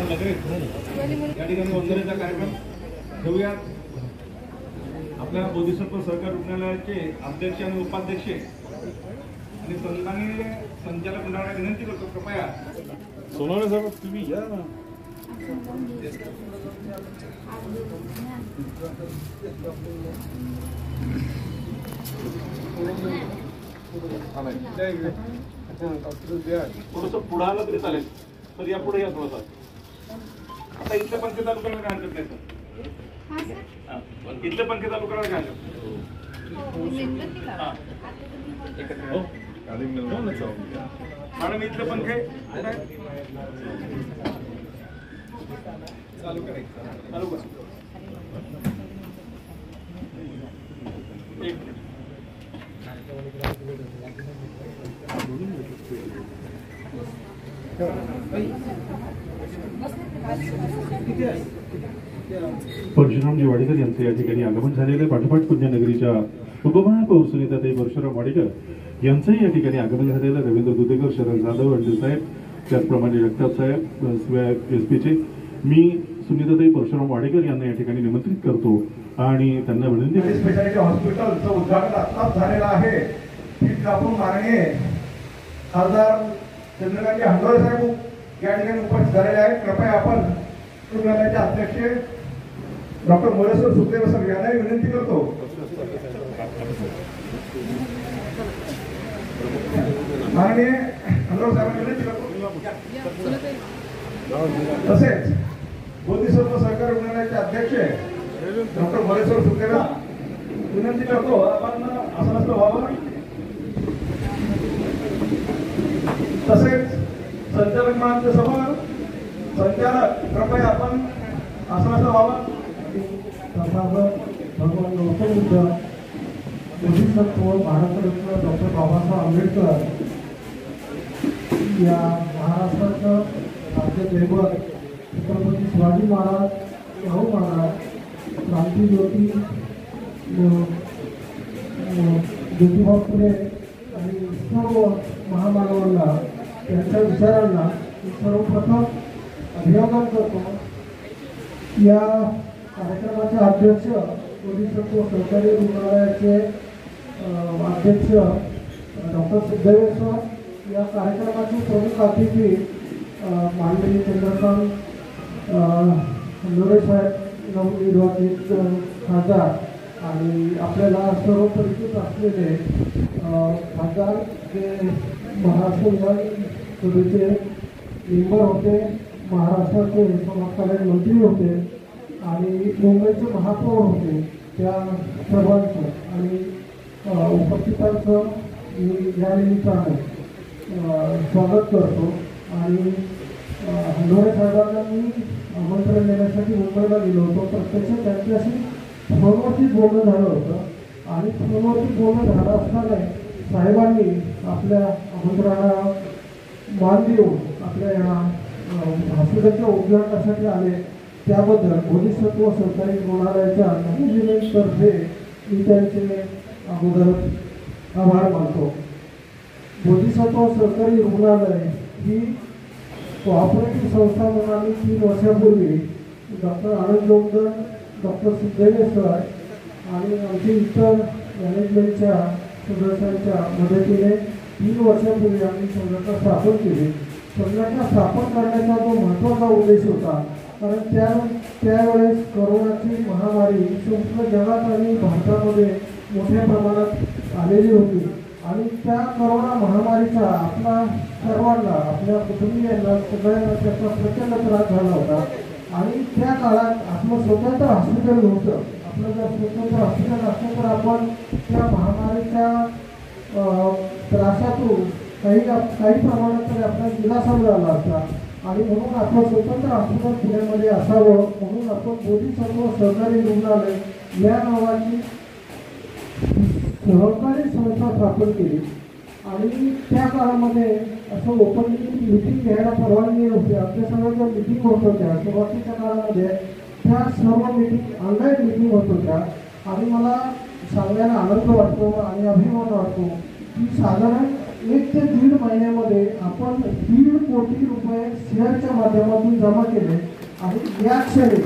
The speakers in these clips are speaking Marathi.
या ठिकाणी वंदनेचा कार्यक्रम ठेवूयात. आपल्या बोधिसत्व सहकार रुग्णालयाचे अध्यक्ष आणि उपाध्यक्ष आणि संचालक मंडळाला विनंती करतो, कृपया सोनवणे साहेब तुम्ही या ना. थोडस पुढे आलं तरी चालेल, तर या पुढे या थोडंसं. आता इथले पंखे चालू करायला काय हरकत नाही सर. इथले पंखे चालू करायला काय हरकत मॅडम, इथले पंखे चालू करायचं. चालू करा. एक परशुरामजी वाडेकर यांचे या ठिकाणी आगमन झालेले. पाठोपाठ पुण्यनगरीच्या उपमहापौर सुनीताताई परशुराम वाडेकर यांचंही या ठिकाणी आगमन झालेलं. रवींद्र दुधेकर, शरद जाधव, अंडे साहेब, त्याचप्रमाणे जगताप साहेब, एसपीचे मी सुनीताताई परशुराम वाडेकर यांना या ठिकाणी निमंत्रित करतो आणि त्यांना विनंती. स्पेशालिटी हॉस्पिटलचं उद्घाटन आत्ताच झालेलं आहे. तिथे आपण माननीय खासदार चंद्रकांत हंडोळे साहेब या ठिकाणी उपस्थित झालेले आहेत. कृपया आपण रुग्णालयाचे अध्यक्ष डॉक्टर मोरेश्वर सुखदेव सर यांना विनंती करतो. माननीय हंडोळे साहेबांना विनंती करतो. तसेच बोधिसत्व सहकार रुग्णालयाचे अध्यक्ष डॉक्टर मोरेश्वर सुखदेव विनंती करतो, आपण आसनस्थ व्हावं. तसेच संचालक मंडळाच्या समोर संचालक कृपया आपण आसनस्थ व्हावं. भगवान गौतम बुद्ध, बोधिसत्व, भारतरत्न डॉक्टर बाबासाहेब आंबेडकर या महाराष्ट्राचं राज्य दैवत छत्रपती शिवाजी महाराज, शाहू महाराज, क्रांतीज्योती ज्योतिबा फुले आणि सर्व महामानवांना त्यांच्या विचारांना सर्वप्रथम अभिवादन करतो. या कार्यक्रमाचे अध्यक्ष बोधिसत्व सहकारी रुग्णालयाचे अध्यक्ष डॉक्टर सुखदेव सर, या कार्यक्रमाचे प्रमुख अतिथी माननीय चंद्रकांत हंडोळे साहेब, नवनिर्वाचित खासदार आणि आपल्याला सर्व परिचित असलेले खासदार जे महाराष्ट्र विधानसभेचे मेंबर होते, महाराष्ट्राचे समाजकार्य मंत्री होते आणि मुंबईचे महापौर होते, त्या सर्वांचं आणि उपस्थितांचं मी या निमित्ताने स्वागत करतो. आणि हंडोळे साहेबांना मी आमंत्रण देण्यासाठी मुंबईला गेलो होतो. प्रत्यक्ष त्यांच्याशी फोनवरतीच बोलणं झालं होतं आणि फोनवरती बोलणं झालं असताना साहेबांनी आपल्या आमंत्रणाला मान देऊन आपल्या या हॉस्पिटलच्या उद्घाटनासाठी आले. त्याबद्दल बोधिसत्व सहकारी रुग्णालयाच्या मॅनेजमेंटतर्फे मी त्यांचे अगोदर आभार मानतो. बोधिसत्व सहकारी रुग्णालय ही कोऑपरेटिव्ह संस्था म्हणून आम्ही 3 वर्षापूर्वी डॉक्टर आनंद जोगदंड, डॉक्टर सुखदेव सर आणि आमचे इतर मॅनेजमेंटच्या सदस्यांच्या मदतीने 3 वर्षापूर्वी आम्ही संघटना स्थापन केली. संघटना स्थापन करण्याचा जो महत्त्वाचा उद्देश होता, कारण त्यावेळेस कोरोनाची महामारी संपूर्ण जगात आणि भारतामध्ये मोठ्या प्रमाणात आलेली होती आणि त्या कोरोना महामारीचा आपल्या सर्वांना, आपल्या कुटुंबियांना, सगळ्यांना त्याचा प्रचंड त्रास झाला होता. आणि त्या काळात आपलं स्वतंत्र हॉस्पिटल नव्हतं. आपलं जर स्वतंत्र हॉस्पिटल असतं तर आपण त्या महामारीच्या त्रासातून काही प्रमाणात तरी आपला दिलासा मिळाला असता. आणि म्हणून आपलं स्वतंत्र हॉस्पिटल पुण्यामध्ये असावं म्हणून आपण बोधिसत्व सहकारी रुग्णालय या नावाची सहकारी संस्था स्थापन केली. आणि त्या काळामध्ये असं ओपनली मीटिंग घ्यायला परवानगी नव्हती. आपल्या सगळ्या ज्या मीटिंग होत होत्या सुरुवातीच्या काळामध्ये त्या सर्व मीटिंग ऑनलाईन मीटिंग होत होत्या. आणि मला सांगायला आनंद वाटतो आणि अभिमान वाटतो की साधारण 1 ते 1.5 महिन्यामध्ये आपण 1.5 कोटी रुपये शेअरच्या माध्यमातून जमा केले आणि या क्षणी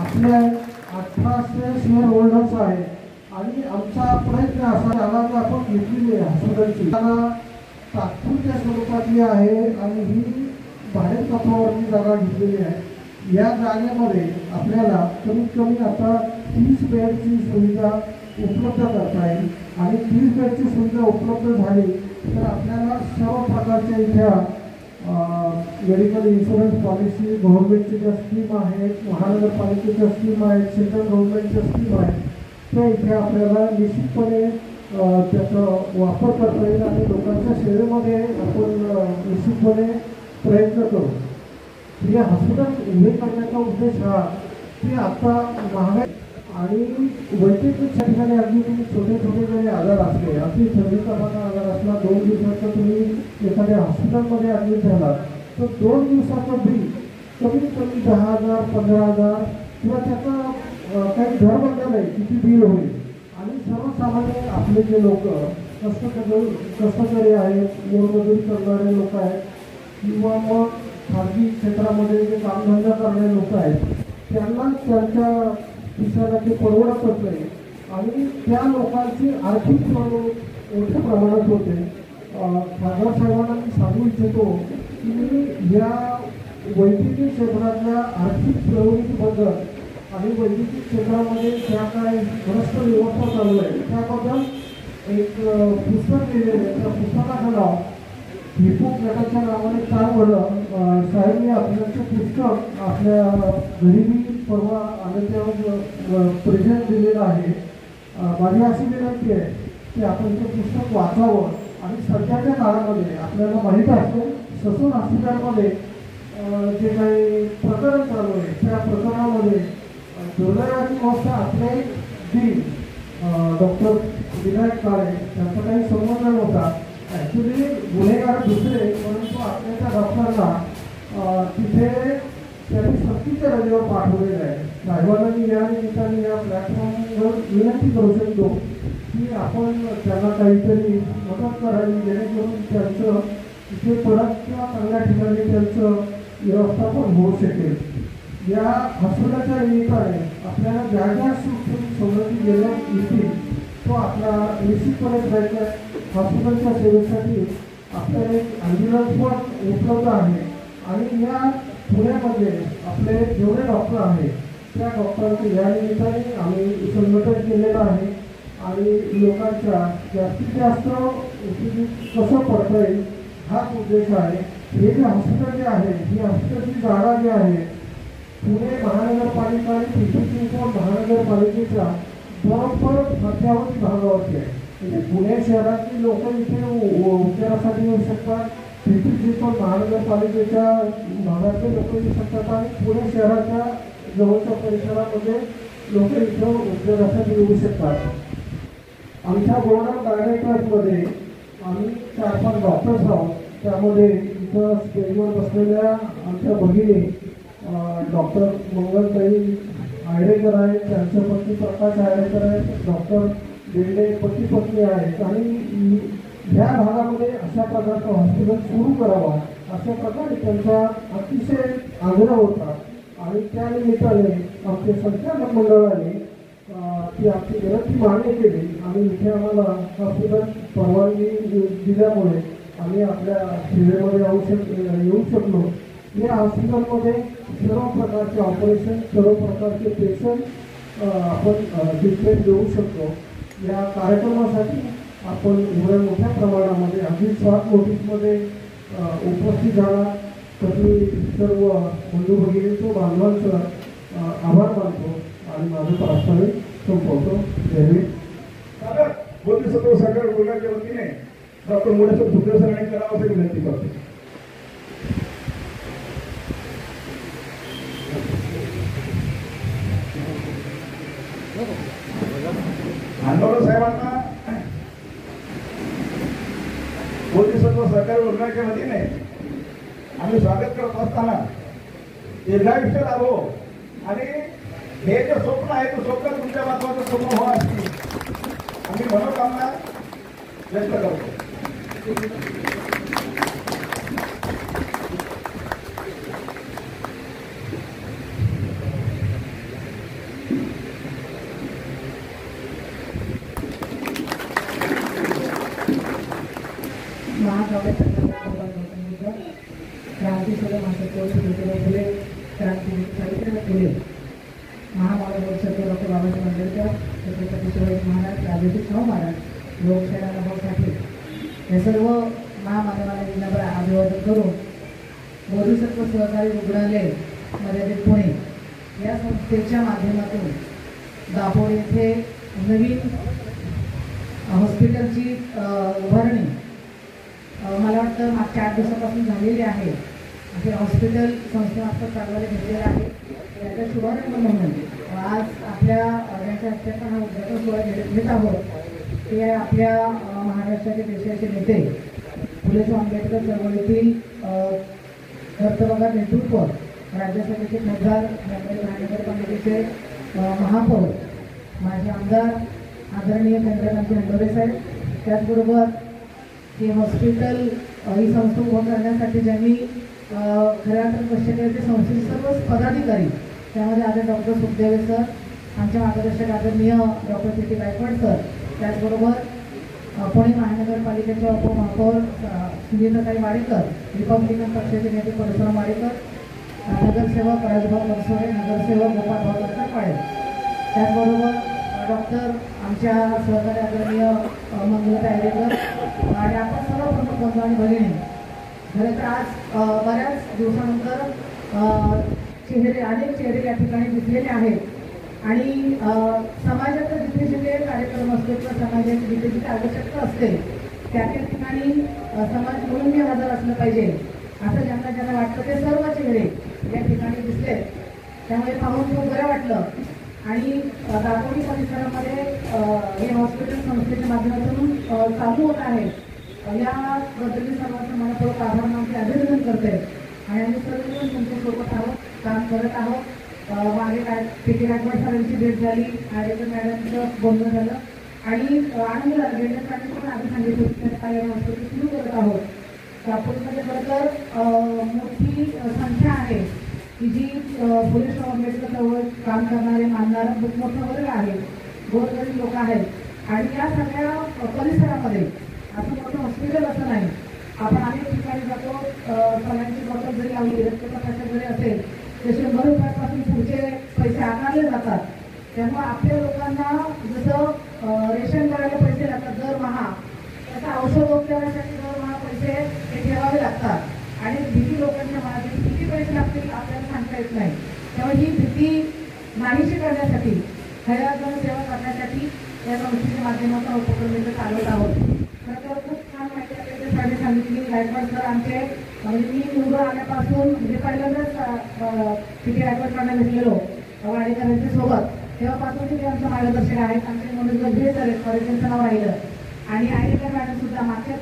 आपल्या 1800 शेअर होल्डर्स आहे आणि आमचा प्रयत्न असा झाला की आपण घेतलेली आहे हॉस्पिटलची तात्पुरत्या स्वरूपातली आहे आणि ही भाडे तत्वावरची जागा घेतलेली आहे। या जागेमध्ये आपल्याला कमीत कमी आता 30 बेडची सुविधा उपलब्ध करता येईल आणि 30 बेडची सुविधा उपलब्ध झाली तर आपल्याला सर्व प्रकारच्या इथ्या मेडिकल इन्शुरन्स पॉलिसी गव्हर्नमेंटची ज्या स्कीम आहेत महानगरपालिकेच्या स्कीम आहेत सेंट्रल गव्हर्नमेंटच्या स्कीम आहेत त्या इथे आपल्याला निश्चितपणे त्याचा वापर करता येईल आणि लोकांच्या सेवेमध्ये आपण निश्चितपणे प्रयत्न करू। या हॉस्पिटल उभे करण्याचा उद्देश हा की आता महागाई आणि वैद्यकीय ठिकाणी अगदी तुम्ही छोटे छोटे जरी आजार असले अगदी थंडीचा आजार असला 2 दिवसाचा तुम्ही एखाद्या हॉस्पिटलमध्ये ॲडमिट झाला तर 2 दिवसाचं बिल कमीत कमी 10,000 15,000 किंवा त्याचा काही घर बंधन आहे किती बिल होईल आणि सर्वसामान्य आपले जे लोक कष्टकरी आहेत मोलमजुरी करणारे लोक आहेत किंवा मग खाजगी क्षेत्रामध्ये जे कामधंदा करणारे लोक आहेत त्यांना त्यांच्या खिशाला ते परवडतच नाही आणि त्या लोकांची आर्थिक मोठ्या प्रमाणात होते। खासदार साहेबांना मी सांगू इच्छितो की या वैद्यकीय क्षेत्रातल्या आर्थिक प्रवृत्तीबद्दल आणि वैद्यकीय क्षेत्रामध्ये ज्या काय भ्रष्ट व्यवस्था चालू आहे त्याबद्दल एक पुस्तक लिहिलेलं आहे। त्या पुस्तकाचं नाव हिपूक गटाच्या नावाने काय म्हणलं साहेबने आपल्याचं पुस्तक आपल्या घरी परवा आलं त्यावर प्रेझेंट दिलेलं आहे। माझी अशी विनंती आहे की आपण ते पुस्तक वाचावं आणि सध्याच्या काळामध्ये आपल्याला माहीत असते ससून हॉस्पिटलमध्ये जे काही प्रकरण चालू आहे त्या प्रकरणामध्ये दुर्दैवाची गोष्ट आपले डीन डॉक्टर विनायक काळे त्यांचा काही संबंध नव्हता। ॲक्च्युली गुन्हेगार दुसरे परंतु आपल्या डॉक्टरला तिथे त्यांनी सक्तीच्या रजेवर पाठवलेलं आहे। साहेबांना मी या निमित्ताने या प्लॅटफॉर्मवर विनंती करू शकतो की आपण त्यांना काहीतरी मदत करावी जेणेकरून त्यांचं तिथे परत किंवा चांगल्या ठिकाणी त्यांचं व्यवस्थापन होऊ शकेल। या हॉस्पिटलच्या निमित्ताने आपल्याला ज्या ज्या सवलती देण्यात येतील तो आपला निश्चितपणे प्रयत्न हॉस्पिटलच्या सेवेसाठी आपल्याला एक ॲम्ब्युलन्स पण उपलब्ध आहे आणि या पुण्यामध्ये आपले जेवढे डॉक्टर आहेत त्या डॉक्टरांचे या निमित्ताने आम्ही संघटन केलेलं आहे आणि लोकांच्या जास्तीत जास्त कसं पडता येईल हाच उद्देश आहे। हे जे हॉस्पिटल जे आहे ही हॉस्पिटलची जागा जी आहे पुणे महानगरपालिका आणि पिंपरी चिंचवड महानगरपालिकेच्या बरोबर मध्यावधी भागावरती आहे। म्हणजे पुणे शहरातली लोक इथे उपचारासाठी येऊ शकतात पिंपरी चिंचवड महानगरपालिकेच्या भागातले लोक येऊ शकतात आणि पुणे शहराच्या जवळच्या परिसरामध्ये लोक इथं उपचारासाठी येऊ शकतात। आमच्या बोर्ड ऑफ डायरेक्टर्समध्ये आम्ही 4-5 डॉक्टर्स आहोत त्यामध्ये इथं स्टेजवर बसलेल्या आमच्या भगिनी डॉक्टर मंगलताई आयडेकर आहेत त्यांचे पती प्रकाश आयडेकर आहेत डॉक्टर बेंडे पती पत्नी आहेत आणि ह्या भागामध्ये अशा प्रकारचं हॉस्पिटल सुरू करावा अशा प्रकारे त्यांचा अतिशय आग्रह होता आणि त्या निमित्ताने आमच्या संचालक मंडळाने ती आमची विनंती मान्य केली आणि इथे आम्हाला हॉस्पिटल परवानगी दिल्यामुळे आम्ही आपल्या सेवेमध्ये येऊ शकलो। या हॉस्पिटलमध्ये सर्व प्रकारचे ऑपरेशन सर्व प्रकारचे पेशंट आपण ट्रीटमेंट देऊ शकतो। या कार्यक्रमासाठी आपण एवढ्या मोठ्या प्रमाणामध्ये अगदी शॉर्ट नोटीसमध्ये उपस्थित झाला तरी सर्व बंधू भगिनींचं बांधवांचं आभार मानतो आणि माझं प्रास्ताविक संपवतो। जय हिंद। बोधिसत्व सरकार बोलण्याच्या वतीने डॉक्टर मोडेश्वर सुद्धा सरांनी करावं अशी विनंती करतो। आंदोलन साहेबांना बोधिसत्व सरकार बोलण्याच्या वतीने आम्ही स्वागत करत असताना दीर्घायुष्य लाभो आणि हे जे स्वप्न आहे ते स्वप्न तुमच्या महत्वाचं स्वप्न व्हावं अशी आम्ही मनोकामना व्यक्त करतो। क्रांतीसूर्य महात्मा फुले फुले महामानव वर्षाचे डॉक्टर बाबासाहेब आंबेडकर छत्रपती शिवाजी महाराज राजर्षी शाहू महाराज लोकशाहीला नभासाठी हे सर्व महामानवाला विनम्र अभिवादन करून बोधिसत्व सहकारी रुग्णालय मर्यादित पुणे या संस्थेच्या माध्यमातून दापोड येथे नवीन हॉस्पिटलची उभारणी मला वाटतं मागच्या 8 दिवसापासून झालेली आहे. हे हॉस्पिटल संस्थेमार्फत चालवायला घेतलेलं आहे. त्याचा शुभारंभ म्हणून आज आपल्या ज्यांच्या हस्ते आपण हा उद्घाटन सोहळा घेत आहोत ते आपल्या महाराष्ट्राचे देशाचे नेते फुले आंबेडकर चळवळीतील कर्तव्यगार नेतृत्व राज्यसभेचे खासदार मुंबई महानगरपालिकेचे महापौर माजी आमदार आदरणीय चंद्रकांत हंडोरे साहेब, त्याचबरोबर हे हॉस्पिटल ही संस्था उभं करण्यासाठी ज्यांनी खऱ्या अर्थाने कष्ट केले ते संस्थेचे सर्व पदाधिकारी, त्यामध्ये आदर डॉक्टर सुखदेवे सर, आमच्या मार्गदर्शक आदरणीय doctor P T Gaikwad sir, त्याचबरोबर पुणे महानगरपालिकेच्या उपमहापौर सुनीताताई वाडेकर, रिपब्लिकन पक्षाचे नेते परशुराम वाडेकर, नगरसेवक राजभाऊ बनसोडे, नगरसेवक गोपाळभाऊ दत्तपाळे, त्याचबरोबर डॉक्टर आमच्या सहकारी आदरणीय मंगलताई आयरेकर आणि आपण सर्व प्रमुख बंधू आणि भगिनी. खरं तर आज बऱ्याच दिवसानंतर अनेक चेहरे या ठिकाणी दिसलेले आहेत आणि समाजाचा जिथे जिथे कार्यक्रम असतो किंवा समाजाची जिथे जिथे आवश्यकता असते त्या ठिकाणी समाज म्हणून हजर असलं पाहिजे असं ज्यांना ज्यांना वाटतं ते सर्व चेहरे या ठिकाणी दिसले. त्यामुळे पाहून खूप बरं वाटलं आणि दापोडी परिसरामध्ये हे हॉस्पिटल संस्थेच्या माध्यमातून चालू होत आहे. याबद्दल मी सर्वांचं मनपूर्वक आभार मानते, अभिनंदन करते आणि आम्ही सर्वजण तुमच्यासोबत आहोत, काम करत आहोत. मागे पी टी गायकवाड सरांची भेट झाली, आयरेकर मॅडमचं बोलणं झालं आणि आनंद झाला. गेल्यासाठी पण आधी सांगितलं काही हॉस्पिटल सुरू करत आहोत. दापोडीमध्ये खरं तर मोठी संख्या आहे की जी फुले शाहू आंबेडकर जवळ काम करणारे मानणारे खूप मोठा वर्ग आहे, गोरगरीब लोक आहेत आणि या सगळ्या परिसरामध्ये असं मोठं हॉस्पिटल असं नाही. आपण अनेक ठिकाणी जातो, सगळ्यांची बॉटल जरी लावली, रक्तप्रकाश जरी असेल ते 100 रुपयापासून पुढचे पैसे आकारले जातात. त्यामुळे आपल्या लोकांना जसं रेशन करायला पैसे लागतात दरमहा, त्याचा औषध उपचारासाठी दरमहा पैसे हे ठेवावे लागतात आणि भीती लोकांच्या मनात किती पैसे लागतील आपल्याला सांगता येत नाही. त्यामुळे ही भीती नाहीशी करण्यासाठी, खऱ्या अर्थाने सेवा करण्यासाठी या संस्थेच्या माध्यमातून उपक्रम चालवत आहोत. खरं तर खूप छान माहिती आपल्याकडे सांगितली. गायकवाड सर आमचे, म्हणजे मी निवडून आल्यापासून म्हणजे पहिल्यांदाच पी टी गायकवाडकडनं भेटलेलो वाडेकरांच्या सोबत, तेव्हापासून ते आमचे मार्गदर्शक आहेत. आमचे मनोज गंभीर सर आहेत, त्यांचं नाव राहिलं आणि आयरेकर मॅडम सुद्धा मागच्या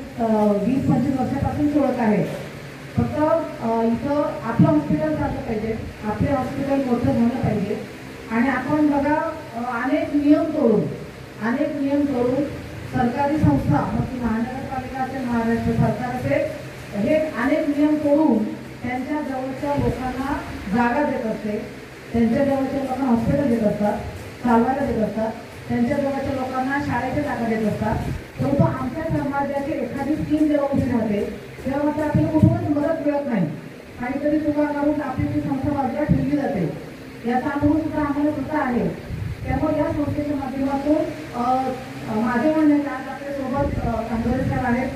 20-25 वर्षापासून ओळख आहे. फक्त इथं आपलं हॉस्पिटल झालं पाहिजे, आपले हॉस्पिटल मोठं झालं पाहिजे आणि आपण बघा अनेक नियम तोडून सरकारी संस्था, मग ती महानगरपालिका असेल, महाराष्ट्र सरकार असेल, हे अनेक नियम तोडून त्यांच्या जवळच्या लोकांना जागा देत असते, त्यांच्या जवळच्या लोकांना हॉस्पिटल देत असतात, चालवायला देत असतात, त्यांच्या जवळच्या लोकांना शाळेच्या जागा देत असतात. परंतु आमच्या समाजाची एखादी स्कीम जेव्हा उभी राहते तेव्हा मात्र आपल्याला कुठूनच मदत मिळत नाही. काहीतरी चुका करून आपली ती संस्था बाजूला ठेवली जाते. याचा अनुभव सुद्धा आम्हाला सुद्धा आहे. त्यामुळे या संस्थेच्या माध्यमातून माझे म्हणणे आज आपल्यासोबत हंडोरे साहेब आहेत,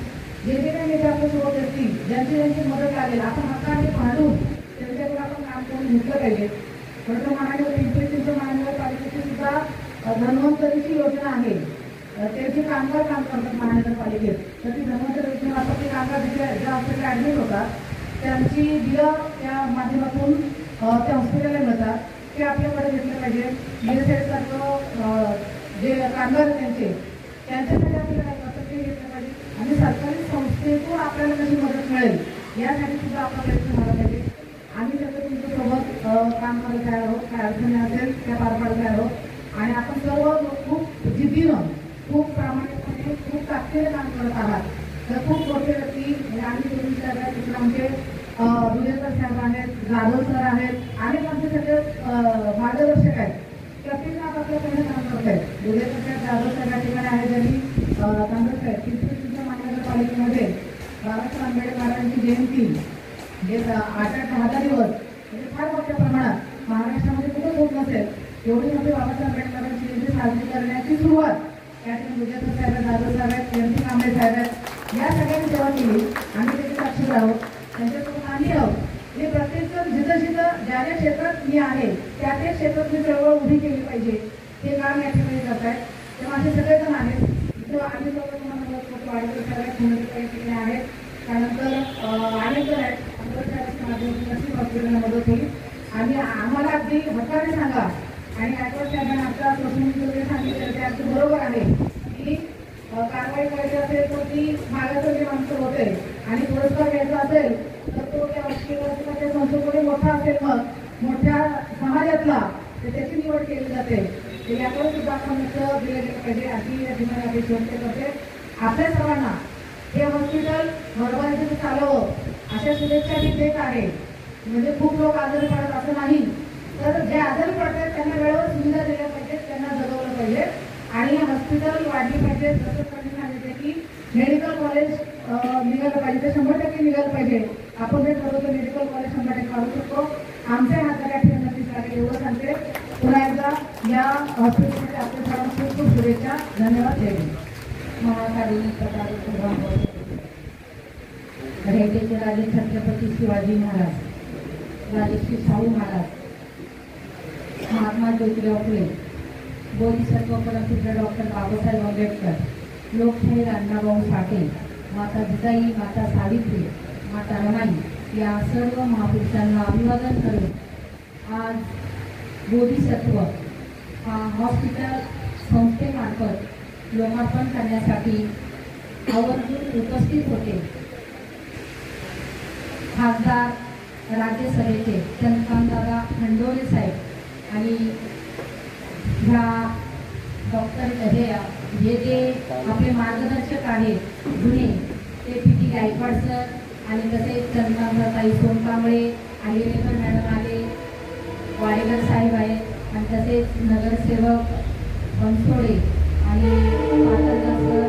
जे काही नेते आपल्यासोबत येतील, ज्यांची मदत लागेल आपण हक्काने भांडून त्यांच्याकडे आपण काम करून घेतलं पाहिजे. खरं तर पिंपरी चिंचवड महानगरपालिकेची सुद्धा धन्वंतरीची योजना आहे. ते जे कामगार काम करतात महानगरपालिकेत, तर ती धन्वंतरी योजनेमार्फत ते कामगार ज्या हॉस्पिटल ॲडमिट होतात त्यांची बिलं त्या माध्यमातून त्या हॉस्पिटलला मिळतात. ते आपल्याकडे घेतलं पाहिजे. बीएसएडसारखं जे कामगार त्यांच्यासाठी आपल्याला काय करतात ते घेतलं पाहिजे आणि सरकारी संस्थेतून आपल्याला कशी मदत मिळेल यासाठी सुद्धा आपला प्रयत्न झाला पाहिजे. आम्ही सगळं तुमच्यासोबत काम करत तयार आहोत, काय अडचणी असेल त्या पार पाडत तयार आहोत आणि आपण सर्व खूप जिद्दीनं, खूप प्रामाणिकपणे, खूप ताकदीने काम करत आहात. तर खूप मोठे व्यक्ती म्हणजे आम्ही गुरु साहेब आहेत, तिकडे आमचे दुलेकर साहेब आहेत, जाधव सर आहेत, अनेक आमचे सगळे मार्गदर्शक आहेत. प्रत्येक आपल्याकडे काम करत आहेत. दुलेकर साहेब, जाधव साहेब या ठिकाणी आहे, ज्यांनी काँग्रेस साहेब चिंचवड महानगरपालिकेमध्ये बाबासाहेब आंबेडकरांची जयंती जे 8-10 दिवस म्हणजे फार मोठ्या प्रमाणात महाराष्ट्रामध्ये कुठे होत नसेल एवढी मोठी बाबासाहेब आंबेडकरांची जयंती साजरी करण्याची सुरुवात त्या ठिकाणी दुलेकर साहेब, जाधव साहेब आहेत, एम.पी. कांबळे साहेब आहेत, या सगळ्यांनी सेवा केली. आम्ही त्याचे साक्षीदार आहोत, त्यांच्यासोबत आम्ही आहोत. हे प्रत्येक जिथं जिथं ज्या ज्या क्षेत्रात मी आहे त्या त्या क्षेत्रात मी चळवळ उभी केली पाहिजे ते काम या ठिकाणी करत आहेत. तेव्हा असे सगळेजण आहेत. इथं आम्ही लोक तुम्हाला वाढीकर साहेब आहेत, आहेत, त्यानंतर अनेक जण आहेत. नर्सिंग हॉस्पिटलला मदत होईल आणि आम्हाला अगदी हक्काने सांगा आणि गायकवाड साहेबांना आता सोशल सांगितलं ते अगदी बरोबर आहे की कारवाई करायची असेल तर ती मागाचं जे माणसं होते आणि पुरस्कार घ्यायचा असेल तर तो त्या व्यक्तीला त्या संस्थेमध्ये मोठा असेल मग मोठ्या समाजातला तर त्याची निवड केली जाते. तर याकडे सुद्धा आपण लक्ष दिलं गेलं पाहिजे अशी या ठिकाणी अपेक्षा करते. आपल्या सर्वांना हे हॉस्पिटल बरोबर चालवं अशा शुभेच्छा मी देत आहे. म्हणजे खूप लोक आजारी पडत असं नाही, तर जे आजारी पडतात त्यांना वेळेवर सुविधा दिल्या पाहिजेत, त्यांना जगवलं पाहिजे आणि हॉस्पिटल वाढली पाहिजे. जसं त्यांनी सांगितले की मेडिकल कॉलेज निघालं पाहिजे, ते 100% निघालं पाहिजे. आपण जे ठरवतो मेडिकल कॉलेज 100% काढू शकतो. आमच्या हाताला ठेवून नक्कीच लागेल एवढं सांगते. पुन्हा एकदा या हॉस्पिटलमध्ये आपल्या सर्वांना खूप खूप शुभेच्छा. धन्यवाद. जय हिंद. महाकाली रेड्डीचे राजे छत्रपती शिवाजी महाराज, राजश्री शाहू महाराज, महात्मा ज्योतिराव फुले, बोधिसत्व परमपूज्य डॉक्टर बाबासाहेब आंबेडकर, लोकशाहीर अण्णाभाऊ साठे, माता जिजाई, माता सावित्री, माता रमाई या सर्व महापुरुषांना अभिवादन करून आज बोधिसत्व हा हॉस्पिटल संस्थेमार्फत लोकार्पण करण्यासाठी आवर्जून उपस्थित होते. खासदार राज्यसभेचे चंद्रकांतदादा खंडोरे साहेब आणि ह्या डॉक्टर हे जे आपले मार्गदर्शक आहेत जुने ते पी.टी. गायकवाड सर आणि तसेच चंद्रकांतताई सोनकांबळे, आहिरेकर मॅडम आले, वाडेकर साहेब आहेत आणि तसेच नगरसेवक बनसोडे आणि पाटणकर सर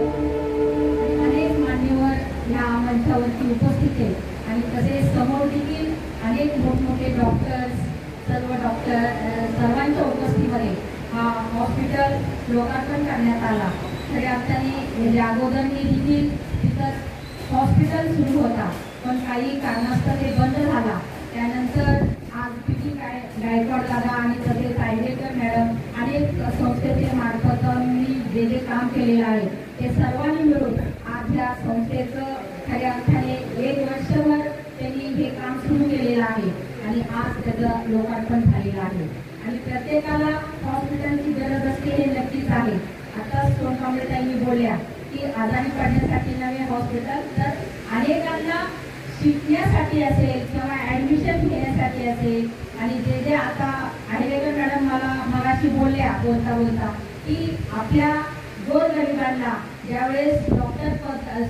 अनेक मान्यवर ह्या मंचावरती उपस्थित आहेत आणि तसेच समोर देखील अनेक मोठमोठे डॉक्टर्स सर्वांच्या उपस्थितीमध्ये हा हॉस्पिटल लोकार्पण करण्यात आला. खऱ्या अर्थाने अगोदरनी देखील तिथं हॉस्पिटल सुरू होता पण काही कारणास्तव ते बंद झाला. त्यानंतर आज पी.टी. गायकवाड दादा आणि तसेच आयडेकर मॅडम अनेक संस्थेचे मार्फत मी जे काम केलेलं आहे ते सर्वांनी मिळून आज या संस्थेचं खऱ्या अर्थाने 1 वर्षभर त्यांनी हे काम सुरू केलेलं आहे आणि आज त्याचं लोकार्पण झालेलं आहे. आणि प्रत्येकाला हॉस्पिटलची गरज असते हे नक्कीच आहे. आता सोनकांबळेताईंनी बोलल्या की आजारी पडण्यासाठी नवे हॉस्पिटल, तर अनेकांना शिकण्यासाठी असेल किंवा ॲडमिशन घेण्यासाठी असेल आणि जे आता आहिरेकर मॅडम मला मगाशी बोलल्या बोलता की आपल्या गोरगरिबांना ज्यावेळेस डॉक्टर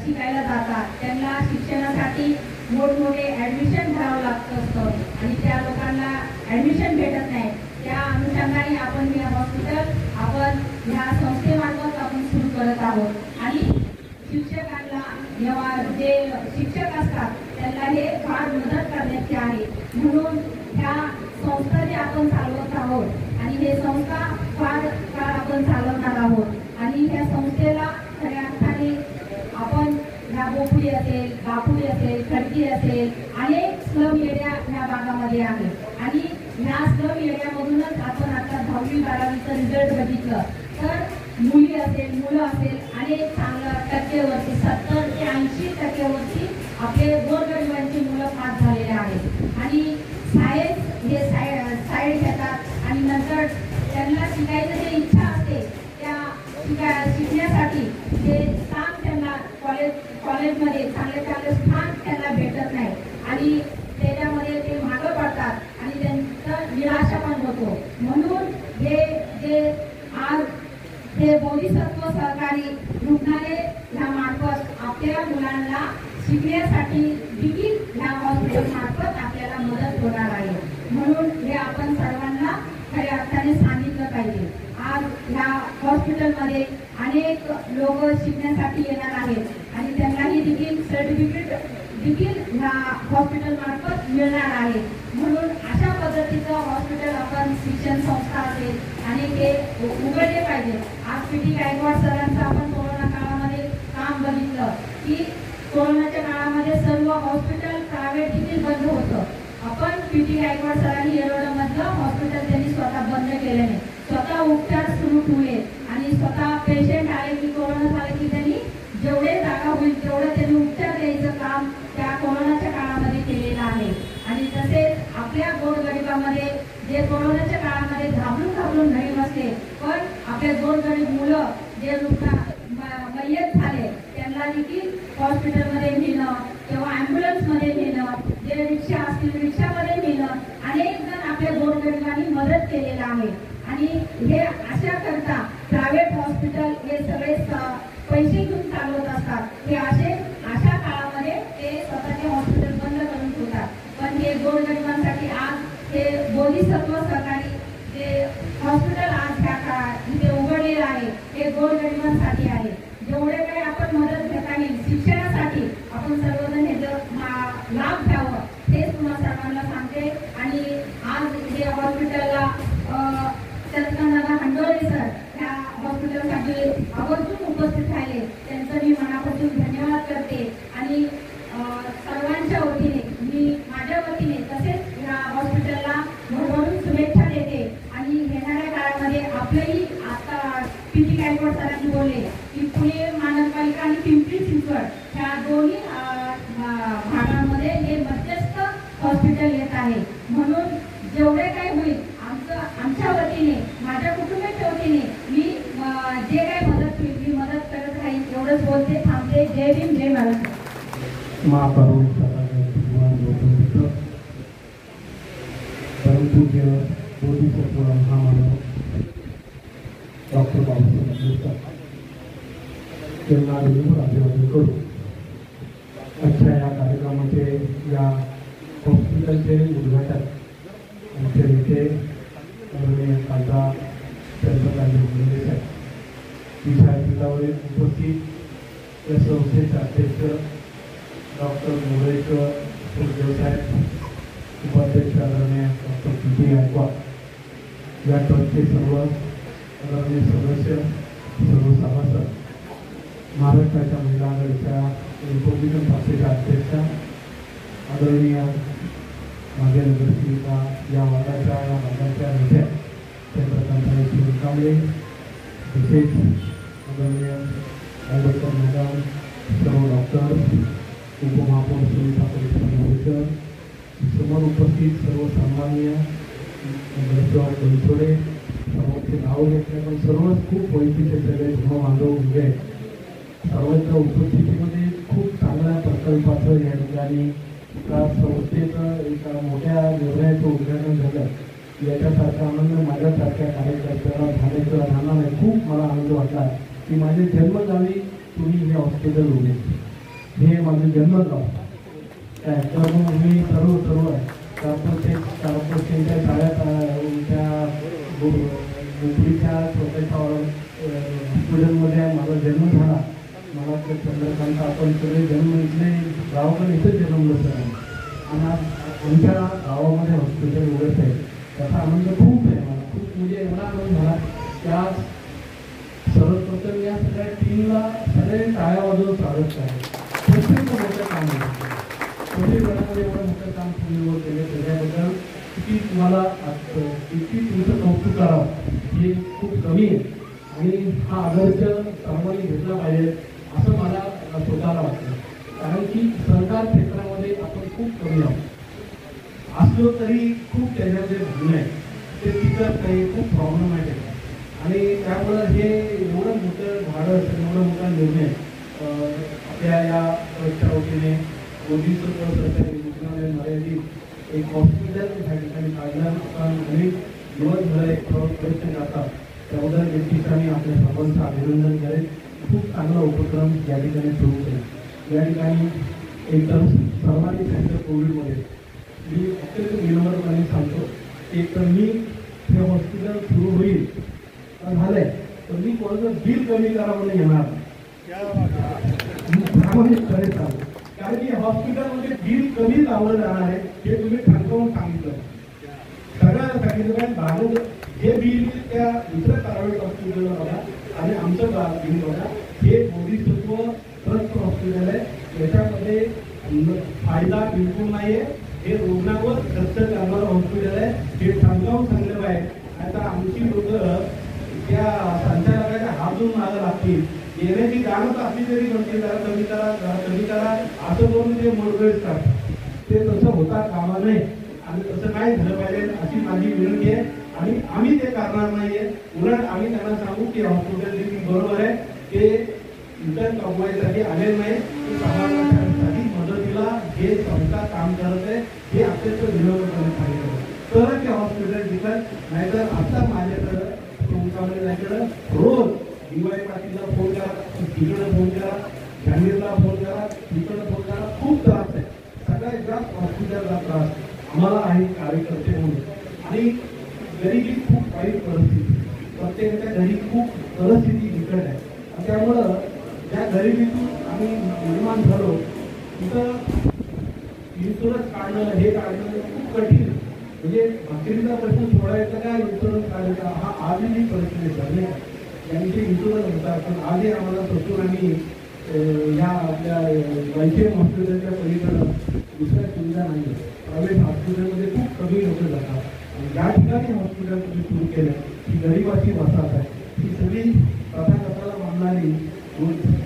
शिकायला जातात त्यांना शिक्षणासाठी मोठमोठे ॲडमिशन घ्यावं लागतं असतं आणि त्या लोकांना ॲडमिशन भेटत नाही. त्या अनुषंगाने आपण हे हॉस्पिटल आपण ह्या संस्थेमार्फत आपण सुरू करत आहोत आणि शिक्षकांना जेव्हा जे शिक्षक असतात त्यांना हे फार मदत करण्याची आहे. म्हणून ह्या संस्था जे आपण चालवत आहोत आणि हे संस्था फार काळ आपण चालवणार आहोत आणि ह्या संस्थेला खऱ्या अर्थाने आपण ह्या बोपडी असेल, बापुडी असेल, खडकी असेल अनेक स्लम एरिया ह्या भागामध्ये आहेत आणि ह्या स्लम एरियामधूनच आपण आता 10वी-12वीचं रिझल्ट बघितलं तर मुली असेल मुलं असेल अनेक चांगल्या टक्केवरती 70 ते 80% आपले गोरगरिबांची मुलं पास झालेले आहेत आणि सायन्स हे साईड घेतात आणि नंतर त्यांना शिकायचं जे इच्छा असते त्या शिकण्यासाठी जे स्थान त्यांना कॉलेजमध्ये चांगले स्थान त्यांना भेटत नाही आणि त्याच्यामध्ये ते मागं पडतात आणि त्यांचं निराशा पण होतो. म्हणून जे आज हे बोधिसत्व सहकारी रुग्णालय ह्या मार्फत त्या मुलांना शिकण्यासाठी देखील ह्या हॉस्पिटल मार्फत आपल्याला मदत होणार आहे. म्हणून हे आपण सर्वांना खऱ्या अर्थाने सांगितलं पाहिजे. आज ह्या हॉस्पिटलमध्ये अनेक लोक शिकण्यासाठी येणार आहेत आणि त्यांनाही देखील सर्टिफिकेट देखील ह्या हॉस्पिटल मार्फत मिळणार आहे. म्हणून अशा पद्धतीचं हॉस्पिटल आपण शिक्षण संस्था असेल आणि ते उघडले पाहिजे. आज पीटी गायकवाड सरांचं आपण कोरोना काळामध्ये काम बघितलं की कोरोनाच्या काळामध्ये सर्व हॉस्पिटल प्रायव्हेट देखील बंद होतं. आपण पीटी गायकवाड सरांनी येरवड्यामधलं हॉस्पिटल त्यांनी स्वतः बंद केले नाही. स्वतः उपचार सुरू ठेवले आणि स्वतः पेशंट आले की कोरोना झाले की त्यांनी जेवढे जागा होईल तेवढं त्यांनी उपचार द्यायचं काम त्या कोरोनाच्या काळामध्ये केलेलं आहे. आणि तसेच आपल्या गोरगरिबामध्ये जे कोरोनाच्या काळामध्ये घाबरून घरी बसले पण आपल्या गोरगरीब मुलं जे रुग्ण मय्यत झाले त्यांना देखील हॉस्पिटलमध्ये नेणं किंवा ॲम्ब्युलन्समध्ये नेणं, जे रिक्षा असतील रिक्षामध्ये नेणं, अनेक जण आपल्या गोरगरिबांनी मदत केलेलं आहे. आणि हे अशा करता प्रायव्हेट हॉस्पिटल हे सगळे पैसे घेऊन चालवत असतात. हे अशा काळामध्ये ते स्वतःचे हॉस्पिटल बंद करून ठेवतात. पण हे गोरगरिबांसाठी आज हे बोधिसत्व सरकारी जे हॉस्पिटल आज ह्या काळात इथे उघडलेलं आहे हे गोरगरिबांसाठी आहे. जेवढे काही आपण मदत घेता येईल शिक्षणासाठी आपण सर्वजण ह्याचं लाभ घ्यावं हेच तुम्हाला सर्वांना सांगते. आणि आज हे हॉस्पिटलला चंद्रकांतदादा हंडोरे सर ह्या हॉस्पिटलसाठी आवर्जून उपस्थित राहिले त्यांचं मी मनापासून धन्यवाद करते. आणि सर्वांच्या वतीने मी माझ्या वतीने तसेच ह्या हॉस्पिटलला भरभरून शुभेच्छा देते. आणि येणाऱ्या काळामध्ये आपलंही आता पीटी गायकवाड सरांनी बोलले की पुणे महानगरपालिका आणि पिंपरी चिंचवड ह्या दोन्ही भागांमध्ये हे मध्यस्थ हॉस्पिटल येत आहे. म्हणून जेवढे काही होईल आमच्या वतीने माझ्या कुटुंबाच्या वतीने मी जे काही मदत होईल मी मदत करत राहील. एवढंच बोलते, थांबते. जय भीम, जय महाराष्ट्र. महापौर परमपूज्य बोधिसत्व महामानव डॉक्टर बाबासाहेब आंबेडकर त्यांना विनम्र अभिवादन करू. आजच्या या कार्यक्रमाचे या हॉस्पिटलचे उद्घाटन आमचे नेते खासदार चंद्रकांत मुंडे साहेब विद्यापीठावरील उपस्थित या संस्थेचे अध्यक्ष डॉक्टर मुरळीकर सुखदेव साहेब, उपाध्यक्ष आदरणीय डॉक्टर पीटी गायकवाड, या ट्रस्टचे सर्व आदरणीय सदस्य, सर्व सभासद, महाराष्ट्राच्या महिला आघाडीच्या रिपब्लिकन पक्षाच्या अध्यक्षा आदरणीय माझ्या नगरसेविका, या भागाच्या नेत्या चंद्रकांत कांबळे, तसेच आदरणीय आंबेडकर मॅडम, सर्व डॉक्टर, उपमहापौर सुनीता परिसर, समोर उपस्थित सर्व सन्माननीय बनसोडे, सर्वांचे नाव घेतले पण सर्वच खूप ओळखीचे सगळे बांधव उभे सर्वांच्या उपस्थितीमध्ये खूप चांगल्या प्रकल्पाचं या ठिकाणी एका संस्थेचं एका मोठ्या निर्णयाचं उद्घाटन झालं. याच्यासारखा आनंद माझ्यासारख्या कार्यकर्त्याला झाल्याचं राहणार नाही. खूप मला आनंद वाटला की माझे जन्मगावी तुम्ही हे हॉस्पिटल उभे, हे माझं जन्मगाव काय. तर मी सर्व कार्पोरेशनच्या शाळेत त्या मुंबईच्या छोट्याशा हॉस्पिटलमध्ये माझा जन्म झाला. मला तर चंद्रकांत आपण सगळे जन्म इथले गावाकडे इथंच जन्मलं सर आणि आज आमच्या गावामध्ये हॉस्पिटल उघडत आहे त्याचा आनंद खूप आहे. मला खूप म्हणजे एवढा आनंद झाला त्या सर्वप्रथम या सगळ्या टीमला सगळे टाळ्या वाजवून स्वागत आहे. प्रत्येक मोठं काम आहे परिवारामध्ये एवढं मोठं काम तुम्ही केलं त्याच्याबद्दल किती तुम्हाला किती तुमचं कौतुक करावं हे खूप कमी आहे. आणि हा आदर्श सर्वांनी घेतला पाहिजे असं मला स्वतःला वाटतं. कारण की सरकार क्षेत्रामध्ये आपण खूप कमी आहोत असलो तरी खूप त्याच्यामध्ये भावना आहे ते तिथं काही खूप प्रॉब्लेमॅटिक आहे. आणि त्यामुळं हे एवढं मोठं भाडं असेल एवढा मोठा निर्णय आपल्या या ट्रस्टच्या वतीने बोधिसत्व सरकारी रुग्णालय मर्यादित एक हॉस्पिटल ह्या ठिकाणी काढलं. आपण अनेक दिवसभर एक प्रयत्न करतात त्याबद्दल एक ठिकाणी आपल्या सर्वांचं अभिनंदन करेल. खूप चांगला उपक्रम या ठिकाणी सुरू केला. या ठिकाणी एकदम सर्वांनी सांगितलं कोविडमध्ये मी अत्यंत विनम्रपणे सांगतो एक तर मी हे हॉस्पिटल सुरू होईल झालंय तर मी कोणाचं बिल कमी करा म्हणून येणार प्रामाणिकपणे सांगतो कारण की हॉस्पिटलमध्ये बिल कमी लावलं जाणार आहे हे तुम्ही ठणकावून सांगितलं सगळ्यांना सांगितलं कारण भाडं हे बिल त्या दुसऱ्या प्रायव्हेट हॉस्पिटलला बघा आणि आमचं बिल बघा हे बोधिसत्व ट्रस्ट हॉस्पिटल आहे याच्यामध्ये फायदा बिलकुल नाहीये हे रुग्णावर खर्च करणारं हॉस्पिटल आहे हे ठणकावून सांगलं पाहिजे आता आमची लोक त्या संचालकाच्या हात धुवून मागं लागतील येण्याची जाणच असली तरी म्हणते जरा कमी करा असं करून ते मोडवेळ करतात ते तसं होता कामा नये आणि तसं काय झालं पाहिजे अशी माझी विनंती आहे आणि आम्ही ते करणार नाहीये उलट आम्ही त्यांना सांगू की हॉस्पिटल देखील बरोबर आहे ते रिटर्न कमवायसाठी आले नाही समाजासाठी मदतीला हे संस्था काम करत आहे हे अत्यंत विनम्रपणे सांगितलं तरच ते हॉस्पिटल टिकत नाहीतर आता माझ्याकडं तुमच्याकडे रोज DY पाटीलला फोन करा तिकडे फोन करा जाहीरला फोन करा तिकडे फोन करा खूप त्रास आहे सगळ्यात जास्त हॉस्पिटलचा त्रास आम्हाला आहे कार्यकर्ते म्हणून आणि गरिबी खूप वाईट परिस्थिती प्रत्येकाच्या घरी खूप परिस्थिती बिकट आहे त्यामुळं या गरिबीतून आम्ही निर्माण झालो तिथं इन्शुरन्स काढणं हे काढणं खूप कठीण म्हणजे भाकरीचा प्रश्न सोडायचा का इन्शुरन्स काढायचा हा आजही परिस्थिती झाली त्यांचे इन्शुरन्स होता पण आजही आम्हाला स्वतून आम्ही या आपल्या YCM हॉस्पिटलच्या पलीकडं दुसऱ्या सुविधा नाही प्रायव्हेट हॉस्पिटलमध्ये खूप कमी लोक जातात आणि ज्या ठिकाणी हॉस्पिटल तुम्ही सुरू केलं ही गरिबाची वसाहत आहे ही सगळी तथागताला मानणारी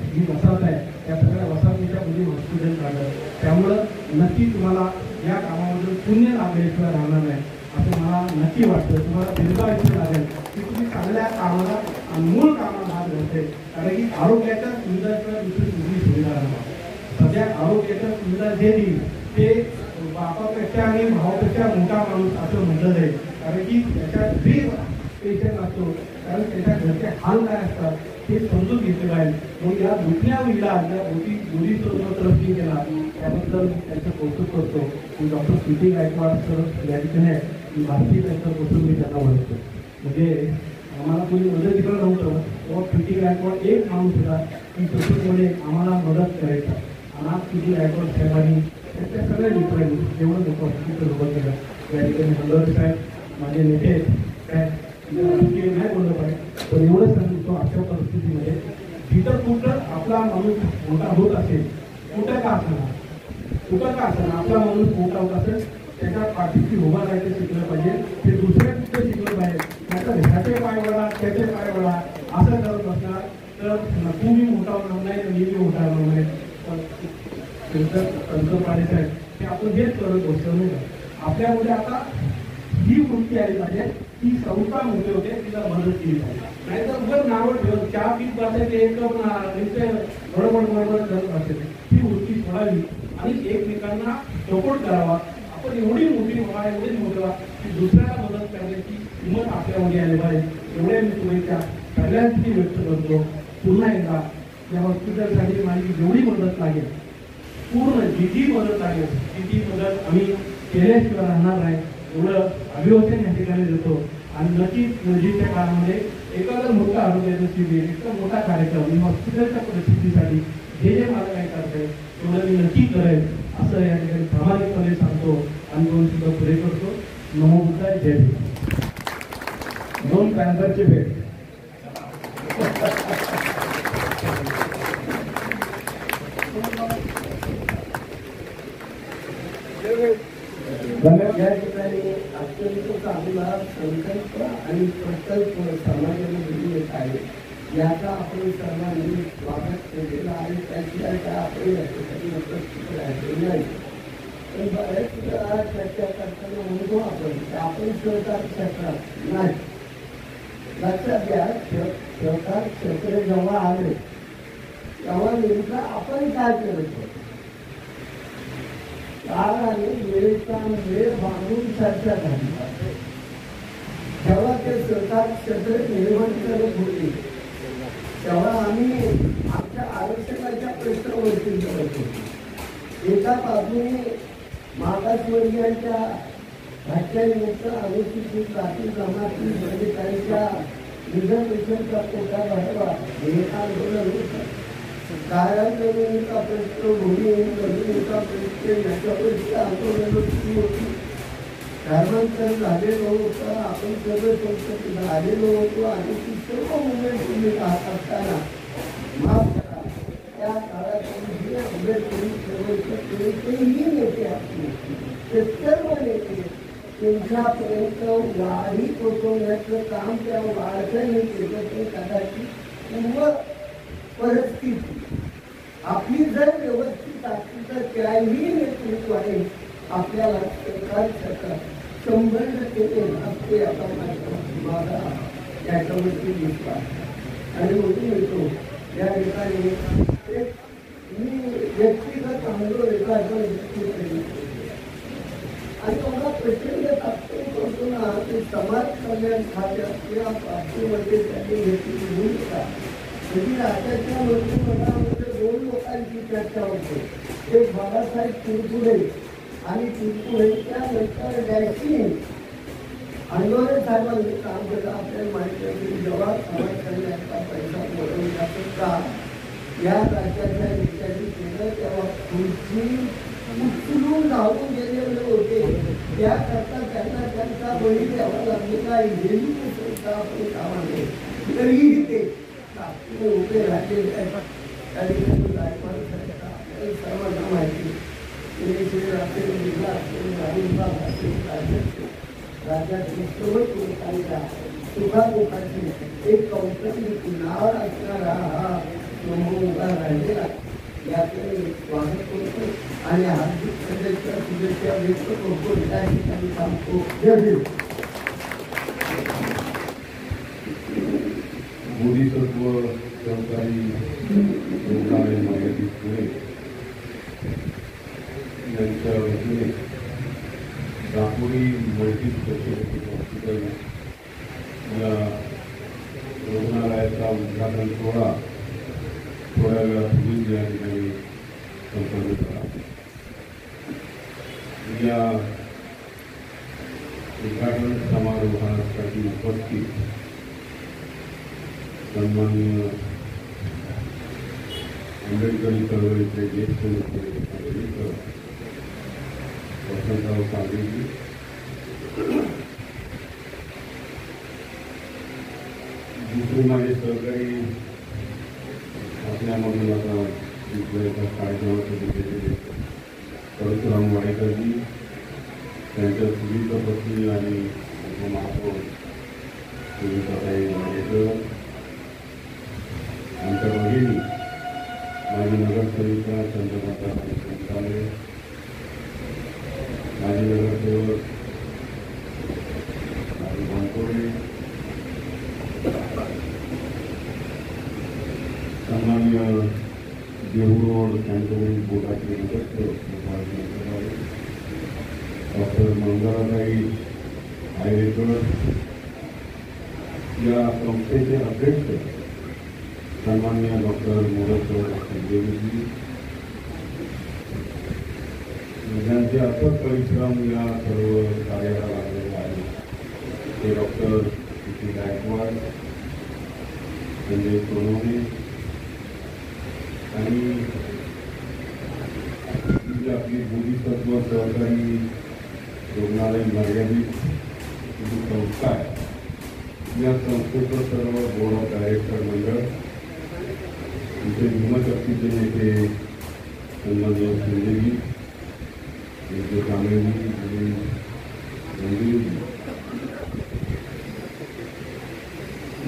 जी वसाहत आहे त्या सगळ्या वसाहतीच्या मध्ये हॉस्पिटल काढलं त्यामुळं नक्की तुम्हाला या कामामधून पुण्य लाभल्याशिवाय राहणार नाही असं मला नक्की वाटतं तुम्हाला दीर्घायुष्य लागेल की तुम्ही चांगल्या कामाला आणि मूळ कामाला हात घालते कारण की आरोग्याच्या सुविधाशिवाय दुसरी कुठली सुविधा राहणार सध्या आरोग्याच्या सुविधा जे दिली ते बापापेक्षा आणि भावापेक्षा मोठा माणूस असं म्हटलं जाईल कारण की त्याच्या जे पेशंट असतो कारण त्याच्या घरचे हाल काय असतात हे समजून घेतले पाहिजे मग या दुसऱ्या इलाज या बोधिसत्व ट्रस्टने केला त्याबद्दल त्यांचं कौतुक करतो की डॉक्टर प्रीती गायकवाड सर या ठिकाणी आहे भारतीय त्यांच्यापासून मी त्यांना ओळखतो म्हणजे आम्हाला कोणी मदतीकडे नव्हतं तेव्हा प्रीती गायकवाड एक माणूस होता की सततपणे आम्हाला मदत करायचा आणि प्रीती गायकवाड साहेबांनी त्यांच्या सगळ्या मित्रांनी जेवढं मोठं हॉस्पिटल उभं केलं या ठिकाणी हंदर साहेब माझे नेते काय राजकीय नाही बोललं पाहिजे पण एवढंच सांगतो अशा परिस्थितीमध्ये जिथं कुठं आपला माणूस मोठा होत असेल कुठं का असणार आपला माणूस मोठा होत असेल त्याच्या पाठीशी उभा राहायचं शिकलं पाहिजे ते दुसऱ्या कुठं शिकलं पाहिजे नाहीतर ह्याचे पाय वळा त्याचे पाय वळा असं करत असणार तर तुम्ही मोठा होणार नाही तर मी मोठा होणार नाही त्यांचं पाहिजे आहे ते आपण हेच करत बसतो नाही का आपल्यामध्ये आता ही वृत्ती आली पाहिजे ती संस्था मोठी होते तिला मदत केली पाहिजे नाहीतर उगाच नावं ठेवत चहा पीत बसायचे एक बरोबर करत असेल ही वृत्ती सोडावी आणि एकमेकांना सपोर्ट करावा आपण एवढी मोठी व्हा एवढी मोठी व्हा की दुसऱ्याला मदत करण्याची हिंमत आपल्यामध्ये आली पाहिजे एवढ्या मी शुभेच्छा सगळ्यांची व्यक्त करतो पुन्हा एकदा या हॉस्पिटलसाठी माझी जेवढी मदत लागेल पूर्ण जी मदत लागेल ती मदत आम्ही केल्याशिवाय राहणार नाही एवढं अभिवचन या ठिकाणी देतो आणि नक्कीच नजीकच्या काळामध्ये एखादा मोठा आरोग्याचं शिबिर इतका मोठा कार्यक्रम हॉस्पिटलच्या परिस्थितीसाठी जे मला काय करतंय तेवढं मी नक्की करेल असं या ठिकाणी प्रामाणिकपणे सांगतो आणि दोन सुद्धा पुढे करतो नमो बुद्धाय जय भीम दोन पॅन्थरची भेट या ठिकाणी अत्यंत आपला संकल्प आणि प्रकल्प समाजाने दिलेला आहे याचा आपण सर्वांनी स्वागत केलेला आहे त्याशिवाय काय आपण याच्यासाठी उपस्थित नाही पण बऱ्याच चर्चा करताना म्हणतो आपण सहकार क्षेत्रात नाही लक्षात घ्या सहकार क्षेत्र जेव्हा आले तेव्हा नेमकं आपण काय करत होतो काळाने वेळेचा वेळ बांधून चर्चा झाली तेव्हा ते सहकार क्षेत्र निर्माण करत होते तेव्हा आम्ही आमच्या आरक्षणाच्या प्रश्न वरती करत होते. एका बाजूने मागासवर्गीयांच्या घटनेनिमित्त अनुसूचित जाती जमाती दलितांच्या रिझर्वेशनचा कोटा वाढवा हे आंदोलन होतं. कारागृहाचा प्रश्न, भूमी जमिनीचा प्रश्न याच्यावरची आंदोलनं सुरू होती. धर्मांतर झालेलं होतं, आपण सर्व संस्कृती झालेलो होतो आणि ती सर्व मुवमेंट तुम्ही राहत असताना माफ करा त्या काळात आंबेडकरी चळवळीचे नेते असतील ते सर्व नेते त्यांच्यापर्यंत वाढी पोचवण्याचं काम त्या वाढत्याने केलं ते कदाचित पूर्व परिस्थिती आपली जर व्यवस्थित असली तर त्याही नेतृत्वाने आपल्याला सरकार 100% असते आता माझा याच्यावरती विश्वास. आणि म्हणून येतो या ठिकाणी मी व्यक्तिगत अनुभव आणि मला प्रचंड तात्पर्य करतो ना ते समाज कल्याण खात्याच्या बाबतीमध्ये त्यांनी घेतलेली भूमिका म्हणजे राज्याच्या मंत्रिमंडळामध्ये 2 लोकांची चर्चा होते. एक बाळासाहेब चिरकुडे आणि चिरकुडेच्या नंतर डॅशिंग आंदोलन साहेबांनी काम केलं. आपल्याला माहिती आहे की जेव्हा समाज कल्याणचा पैसा मिळवला सुद्धा या राज्याच्या नेत्यांनी केलं तेव्हा खुर्ची उचलून धावून गेलेले होते. त्याकरता त्यांना त्यांचा बळी द्यावा लागलेला हेही सुद्धा आपण कामा नये. तरीही ते उभे राहिलेले आहेत. त्या ठिकाणी गायकवाड आपल्याला सर्वांना माहिती राज्यातील सर्व लोकांच्या सुखादुखाची एक कौटुंबिक नाव असणारा हा समूह उभा राहिलेला याकडे स्वागत करतो आणि हार्दिक शुभेच्छा व्यक्त करतो. त्या ठिकाणी सांगतो जय भीम. बोधिसत्व सहकारी रुग्णालय मर्यादित पुणे यांच्या वतीने दापोली मल्टी स्पेशालिटी हॉस्पिटल या रुग्णालयाचा उद्घाटन सोहळा थोड्या वेळापूर्वी या ठिकाणी संपन्न झाला. या उद्घाटन समारोहासाठी उपस्थित सन्माननीय आंबेडकरी चळवळीचे ज्येष्ठ नेते वसंतराव सागेजी, दुसरे माझे सहकारी आपल्यामधून आता कार्यक्रमाचे दिलेले परशुराम वाडेकरजी, त्यांच्या सुदीर्घ पत्नी आणि उपमहापौर सुनीताताई वाडेकर, आमच्या भगिनी माजी नगरसेविका चंद्रकांता काळे, माजी नगरसेवक माजी वानकोडे, सन्माननीय देहू रोड कॅन्टोन्मेंट बोर्डाचे सदस्य डॉक्टर मंगलाताई आयरेकर, या संस्थेचे अध्यक्ष सन्माननीय डॉक्टर मोरेश्वर देवीजी, ज्यांचे अथक परिश्रम या सर्व कार्याला लागलेले आहे ते डॉक्टर पी गायकवाड, संजय सोनवणे आणि आपली बोधिसत्व सहकारी रुग्णालय मर्यादित जी संस्था आहे या संस्थेचं सर्व बोर्ड ऑफ डायरेक्टर मंडळ, आमचे भीमशक्तीचे नेते सन्माननीय संजयजी, त्यांचे कामेजी आणि मंदिरजी,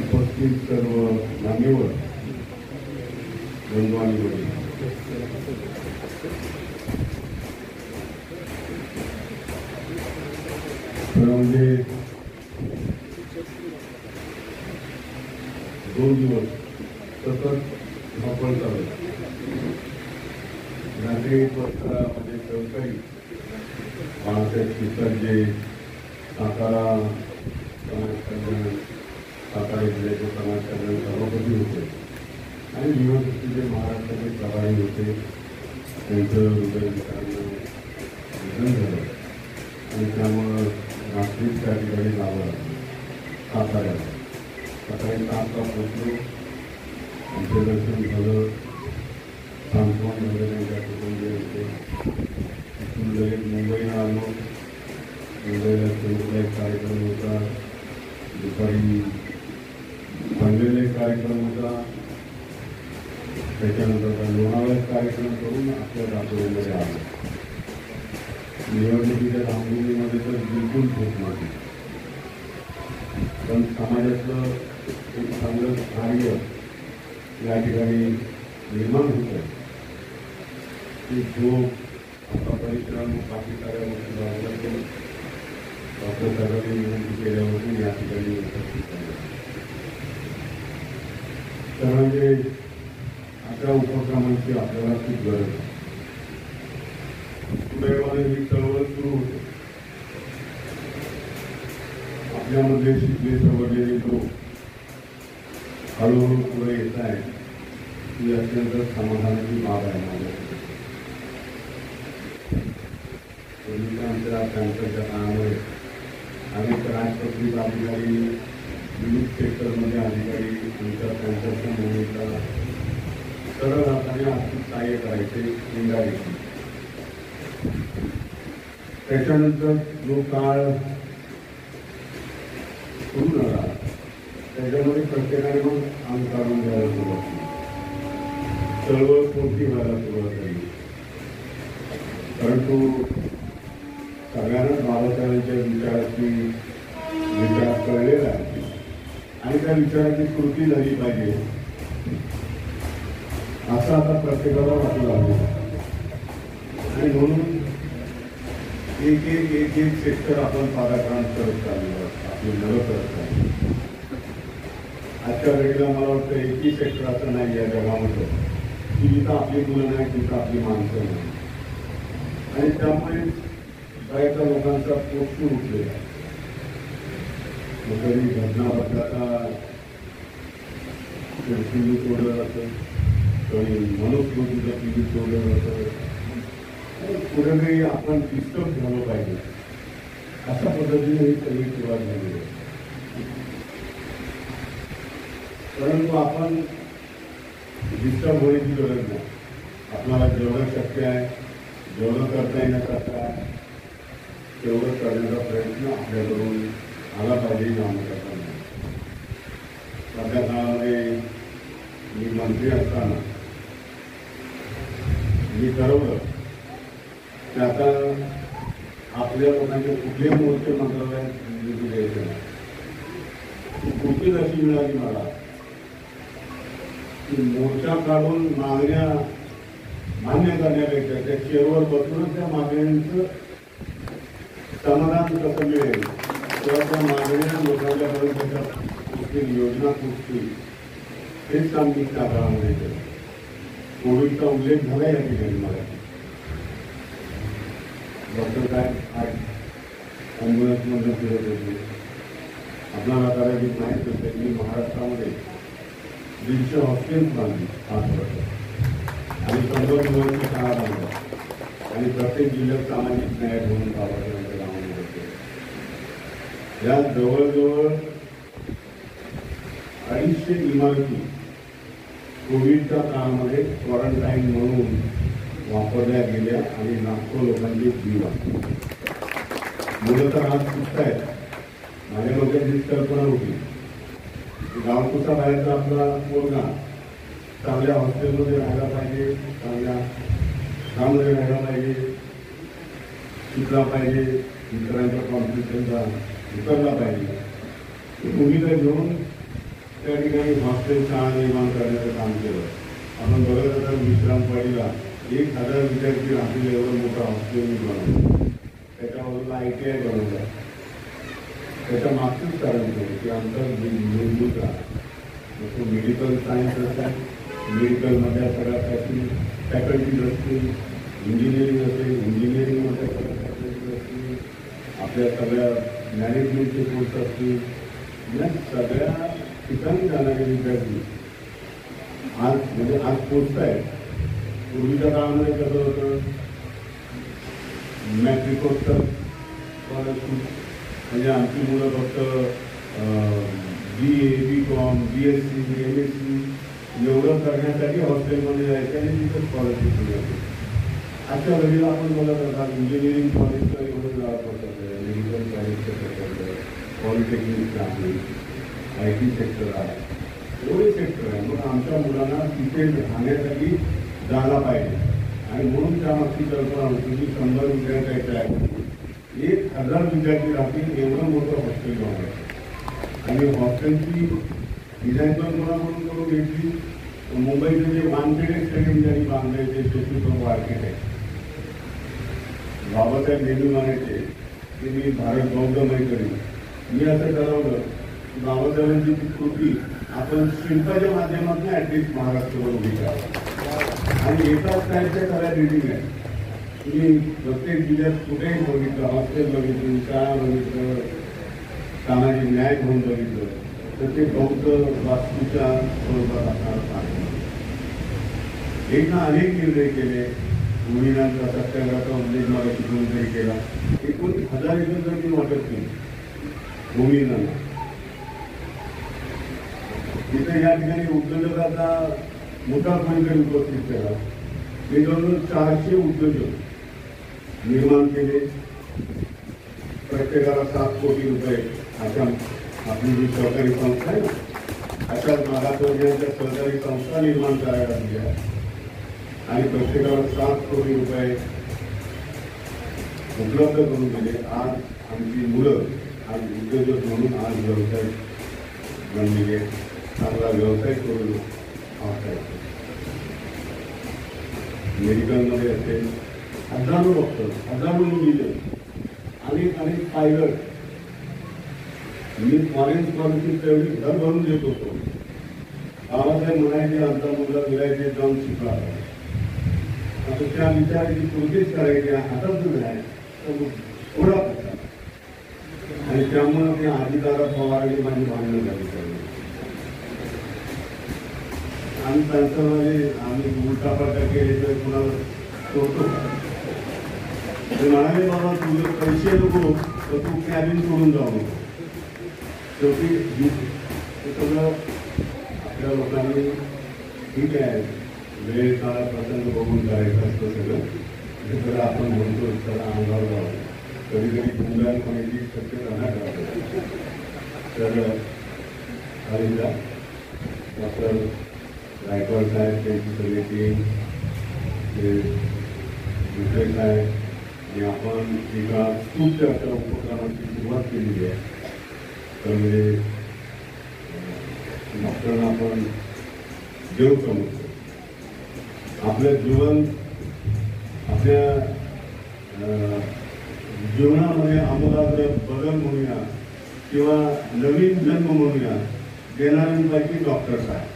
उपस्थित सर्व मान्यवर बंधू आणि वडील, म्हणजे 2 दिवस सतत धावपळ चालू. नागरिक परिसरामध्ये सहकारी बाळासाहेब शिरसाटजे, सातारा समाज कल्याण, सातारा जिल्ह्याचे समाज कल्याण सभापती होते. आणि युनिव्हर्सिटीचे महाराष्ट्राचे प्रभारी होते त्यांचं हृदयविकारानं निधन झालं आणि त्यामुळं नागपूर त्या ठिकाणी जावं साताऱ्याला सकाळी 7ला पोचलो. आमचं दर्शन झालं. सांत्वन वगैरे त्या कुटुंबीय होते. तिथून लगेच मुंबईला आलो. मुंबईला शेवटला एक कार्यक्रम होता. दुपारी सांगलीला एक कार्यक्रम होता. त्याच्यानंतर लोणावळ्यात कार्यक्रम करून आपल्या रात्रीमध्ये आलो. निवडणुकीच्या धामधुमीमध्ये तर बिलकुल झोप नव्हती. पण समाजातलं एक चांगलं कार्य या ठिकाणी निर्माण होतं की जो आता परिश्रम बाकी साऱ्या गोष्टी बाजूला करून डॉक्टर साहेबांनी विनंती केल्यावरून या ठिकाणी उपस्थित झाले. तर म्हणजे अशा उपक्रमांची आपल्याला खूप गरज आहे. सुदैवाने ही चळवळ सुरू होते. आपल्यामध्ये शिकले सवरलेले लोक हळूहळू पुढे येत आहेत ही अत्यंत समाधानाची बाब आहे माझ्यासाठी. पोलिसांच्या कॅन्सरच्या काळामुळे अनेक राजपत्रित अधिकारी विविध सेक्टरमध्ये अधिकारी आमच्या कॅन्सरच्या मोहिमेला सरळ हाताने आर्थिक सहाय्य करायचे इंडायरेक्टली. त्याच्यानंतर जो काळ सुरू झाला त्याच्यामध्ये प्रत्येकाने मग अंग काढून द्यायला सुरुवात केली. चळवळ कोणती व्हायला सुरुवात झाली. परंतु सगळ्यांनाच बाबासाहेबांच्या विचाराची विचार कळलेला आहे आणि त्या विचाराची कृती झाली पाहिजे असं आता प्रत्येकाला वाटू लागलं. आणि म्हणून एक एक एक एक सेक्टर आपण पादाक्रांत करत चाललो, आपली नवं करत चाललो. आजच्या घडीला मला वाटतं एकही सेक्टर असं नाही या जगामध्ये की जिथं आपली मुलं नाही तिथं आपली माणसं नाही. आणि त्यामुळे बऱ्याचशा लोकांचा प्रश्न उठलेला आहे. कधी घटना बदलाचा टीव्ही सोडलं जातं, कधी मनुस्मृतीचं टीव्ही सोडलं जातं. कुठेतरी आपण डिस्टर्ब झालं पाहिजे अशा पद्धतीने ही सगळी सुरुवात झाली आहे. परंतु आपण डिस्टर्ब होण्याची गरज नाही. आपल्याला जेवढं शक्य आहे जेवढं करता येण्यासारखं आहे तेवढं करण्याचा प्रयत्न आपल्याकडून आला पाहिजे. नामकर्ता सध्या काळामध्ये मी मंत्री असताना मी ठरवलं की आता आपल्या लोकांचे कुठले मोर्चे मंत्रालयात निधी द्यायचे नाही. कुठलीच अशी मिळाली मला की मोर्चा काढून मागण्या मान्य करण्यापेक्षा त्या चेअरवर बसूनच त्या मागण्यांचं समाधान कसं मिळेल किंवा त्या मागण्या लोकांच्यापर्यंत पोचतील, योजना पोचतील हेच काम मी त्या काळामध्ये केलं. कोविडचा उल्लेख झाला या ठिकाणी मला. डॉक्टर साहेब आज ॲम्ब्युलन्समधून फिरत होते. आपल्याला कदाचित माहीत होते की महाराष्ट्रामध्ये 150 हॉस्पिटल्स बांधली 5 वर्ष आणि 100 दिवसांची शाळा बांधल्या आणि प्रत्येक जिल्ह्यात सामाजिक न्याय म्हणून बाबासाहेबांच्या नावाने होते. या जवळजवळ 250 इमारती कोविडच्या काळामध्ये क्वारंटाईन म्हणून वापरल्या गेल्या आणि लाखो लोकांची जीव वाचली. मुलं तर आज सुटतायत. माझ्या डोक्यात कल्पना होती गावकुसा बाहेरचा आपला पोरगा चांगल्या हॉस्टेलमध्ये राहायला पाहिजे, चांगल्या घरामध्ये राहायला पाहिजे, शिकला पाहिजे, मित्रांच्या कॉम्पिटिशनचा उतरला पाहिजे. मुलीला घेऊन त्या ठिकाणी हॉस्टेल शाळा निर्माण करण्याचं काम केलं. आपण बघत होता विश्रामवाडीला 1000 विद्यार्थी राहतील एवढं मोठं हॉस्टेल मी बनवलं. त्याच्या बाजूला ITI बनवलं. त्याच्या मागचंच कारण केलं की आमचा मूलभूत तो मेडिकल सायन्स असेल, मेडिकलमध्ये सगळ्या फॅकल्टीज असतील, इंजिनिअरिंग असेल, इंजिनिअरिंगमध्ये सगळ्या फॅकल्टीज असतील, आपल्या सगळ्या मॅनेजमेंटचे कोर्स असतील, या सगळ्या ठिकाणी जाणारे विद्यार्थी आज म्हणजे आज पोचतायत. पूर्वीच्या काळामध्ये कसं होतं, मॅट्रिकोत्तर म्हणजे आमची मुलं फक्त BA, BCom, BSc, MSc एवढं करण्यासाठी हॉस्टेलमध्ये जायचं आणि तिथं स्कॉलरशिप मिळाली. आजच्या वेळेला आपण बघत असतात इंजिनिअरिंग कॉलेजचं एवढं जात होतं, मेडिकल कॉलेजचं होतं, पॉलिटेक्निकचं आहे, IT सेक्टर आहे, एवढे सेक्टर आहे. मग आमच्या मुलांना तिथे राहण्यासाठी जायला पाहिजे आणि म्हणून त्यामागची कल्पना होती की 100 विद्यार्थ्याच्या 1000 विद्यार्थी राहतील एवढं मोठं हॉस्टेल बनवायचं. आणि हॉस्टेलची डिझाईन कल्पना म्हणून करून घेतली. मुंबईचे जे वानखेडे स्टेडियम ज्यांनी बांधले ते शेती आर्किटेक्ट बाबासाहेब नेहमी म्हणायचे की मी भारत बौद्धमय करीन. मी असं ठरवलं की बाबासाहेबांची ती कृती आपण शिल्पाच्या माध्यमातून ऍटलिस्ट महाराष्ट्रावर उभी करावं. आणि एकाच टाईपच्या सगळ्या बिल्डिंग आहे. तुम्ही प्रत्येक जिल्ह्यात कुठेही बघितलं, हॉस्टेल बघितलं, शाळा बघितलं, सामाजिक न्याय म्हणून बघितलं तर ते बौद्ध वास्तूच्या स्वरूपात असणार आहे. एक ना अनेक निर्णय केले. मुलींचा सत्याग्रहाचा उल्लेख मला शिकवून तरी केला. 19,000 एकर जर मी वाटत केली भूमींना. तिथे या ठिकाणी उद्योजकाचा मोठा कोणीतरी उपस्थित केला. मी जवळजवळ 400 उद्योजक निर्माण केले. प्रत्येकाला 7 कोटी रुपये अशा आपली जी सहकारी संस्था आहे ना अशा मागासवर्गीयांच्या सहकारी संस्था निर्माण करायला दिल्या आणि प्रत्येकाला 7 कोटी रुपये उपलब्ध करून दिले. आज आमची मुलं आज उद्योजक म्हणून आज व्यवसाय बनलेले आहेत. आपला व्यवसाय करून आहेत. मेडिकलमध्ये असेल हजारो डॉक्टर, हजारो इंजिनियर, अनेक पायलट. मी फॉरेन स्कॉलरशिप तेवढी घर भरून देत होतो. बाबासाहेब म्हणायचे आमचा मुलगा विलायचे जाऊन शिकला. आता त्या विचाराची पूर्तीच करायची हातात नाही तर थोडा पडला आणि त्यामुळे ते आजीदारा पवारांनी माझी भांडणं झाली. आम्ही त्यांच्यामध्ये आम्ही उलटापालटा केले तर कुणाला सोडतो. ते म्हणाले बाबा तुझे पैसे नको तर तू कॅबिन सोडून जाऊ. शेवटी हे सगळं आपल्या लोकांनी ठीक आहे वेळ काळ प्रसंग बघून करायचं असतं सगळं. हे सगळं आपण म्हणतो त्याला अंगावर लावतो. कधी कधी गुंडाळ होण्याची शक्यता नाही करायचं. तर हरिदा डॉक्टर गायकवाड साहेब त्यांची सगळी टीम दुसरे साहेब आणि आपण एका खूप अशा उपक्रमाची सुरुवात केलेली आहे. तर म्हणजे डॉक्टरांना आपण देव समजतो. आपलं जीवन आपल्या जीवनामध्ये आमूलाग्र बदल म्हणूया किंवा नवीन जन्म म्हणूया देणाऱ्यांपैकी डॉक्टर्स आहेत.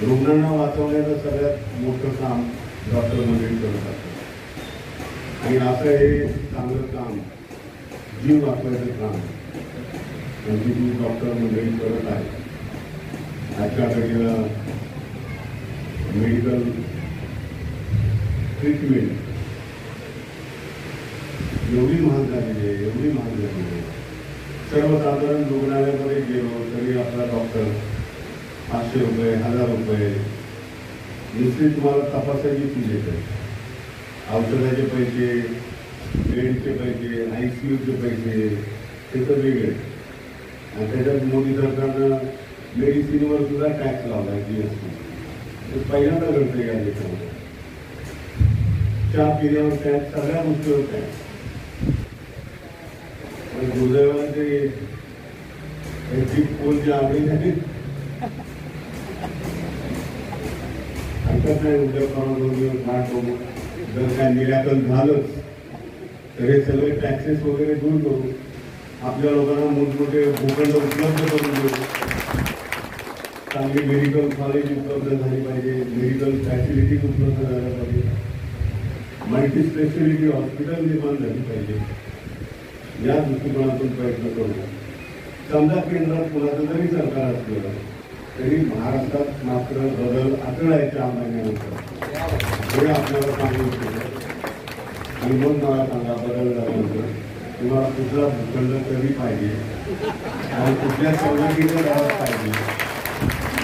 रुग्णांना वाचवण्याचं सगळ्यात मोठं काम डॉक्टर मंडळी करत असतात आणि असं हे चांगलं काम जीव वाचवायचं काम म्हणजे ती डॉक्टर मंडळी करत आहे. आजच्या घडीला मेडिकल ट्रीटमेंट एवढी महाग झालेली आहे, एवढी महाग झालेली आहे. सर्वसाधारण रुग्णालयामध्ये गेलो तरी आपला डॉक्टर 500 रुपये 1000 रुपये नुसती तुम्हाला तपासायची फी देते. औषधाचे पैसे, बेडचे पैसे, ICUचे पैसे हे तर वेगळे. आणि त्याच्यात मोदी सरकारनं मेडिसिनवर सुद्धा टॅक्स लावला आहे GST. ते पहिल्यांदा घडतं या देशामध्ये. चहा पिण्यावर टॅक्स, सगळ्या गोष्टीवर टॅक्स. दुर्दैवाने ते पोल जे आवडीसाठी हरकत नाही. उद्या परवा 2 दिवस घाट होऊ. जर काय निराकरण झालंच तर हे सगळे टॅक्सेस वगैरे दूर करू. आपल्या लोकांना मोठमोठे भूखंड उपलब्ध करून देऊ. चांगली मेडिकल कॉलेज उपलब्ध झाली पाहिजे. मेडिकल फॅसिलिटीज उपलब्ध झाल्या पाहिजे. मल्टी स्पेशालिटी हॉस्पिटल निर्माण झाली पाहिजे. या दृष्टिकोनातून प्रयत्न करू. समजा केंद्रात कुणाचं जरी सरकार असलं तरी महाराष्ट्रात मात्र बदल आढळायच्या महिन्यानंतर हे आपल्याला सांगू इच्छितो. आणि मग मला सांगा, बदल झाल्यानंतर तुम्हाला कुठला भूखंड तरी पाहिजे आणि कुठल्या सवलतीचं गावात पाहिजे.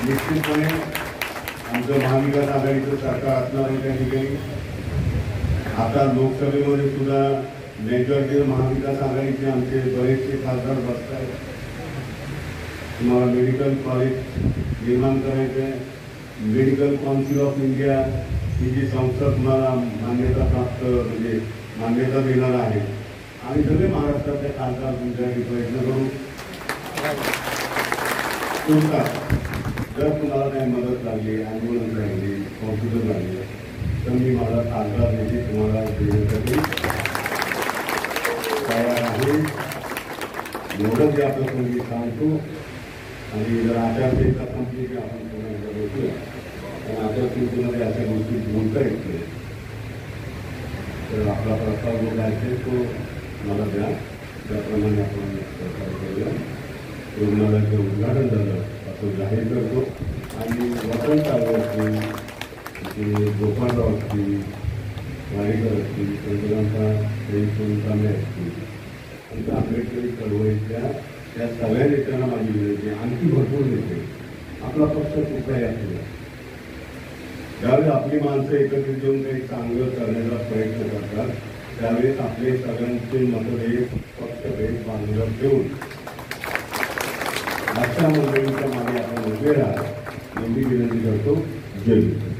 निश्चितपणे आमचं महाविकास आघाडीचं सरकार असणार त्या ठिकाणी. आता लोकसभेमध्ये सुद्धा मेजॉरिटी महाविकास आघाडीचे आमचे बरेचसे खासदार बसत आहेत. तुम्हाला मेडिकल कॉलेज निर्माण करायचं आहे. मेडिकल काउन्सिल ऑफ इंडिया ही जी संस्था तुम्हाला मान्यता प्राप्त म्हणजे मान्यता देणार आहे. आणि सगळे महाराष्ट्रातले खासदार तुमच्यासाठी प्रयत्न करू. तुमचा जर तुम्हाला काही मदत लागली, ॲम्ब्युलन्स लागली, कॉम्प्युटर लागले, तर मी माझा खासदार निधी तुम्हाला देण्यासाठी तयार आहे. एवढंच या प्रसंगी सांगतो. आणि जर आचारसंहिता संपली की आपण पुन्हा बोलूया. पण आचारसंहितेमध्ये अशा गोष्टी बोलता येत नाही. तर आपला प्रस्ताव जो काय असेल तो मला द्या. त्याप्रमाणे आपण करूया. रुग्णालयाचं उद्घाटन झालं असं जाहीर करतो. आणि वसंत असतील, गोपाळराव असतील, वाडेकर असतील, संतरांचा कामे असतील, आणि आंबेडकरी चळवळीतल्या त्या सगळ्या नेत्यांना माझी विनंती, आणखी भरपूर नेते, आपला पक्ष कुठलाही असू द्या, ज्यावेळेस आपली माणसं एकत्रित येऊन काही चांगलं करण्याचा प्रयत्न करतात त्यावेळेस आपले सगळ्यांचे मतभेद पक्षभेद बांधून ठेवून अशा मंडळींच्या मागे आपण उभे राहा एवढी विनंती करतो. जय हिंद.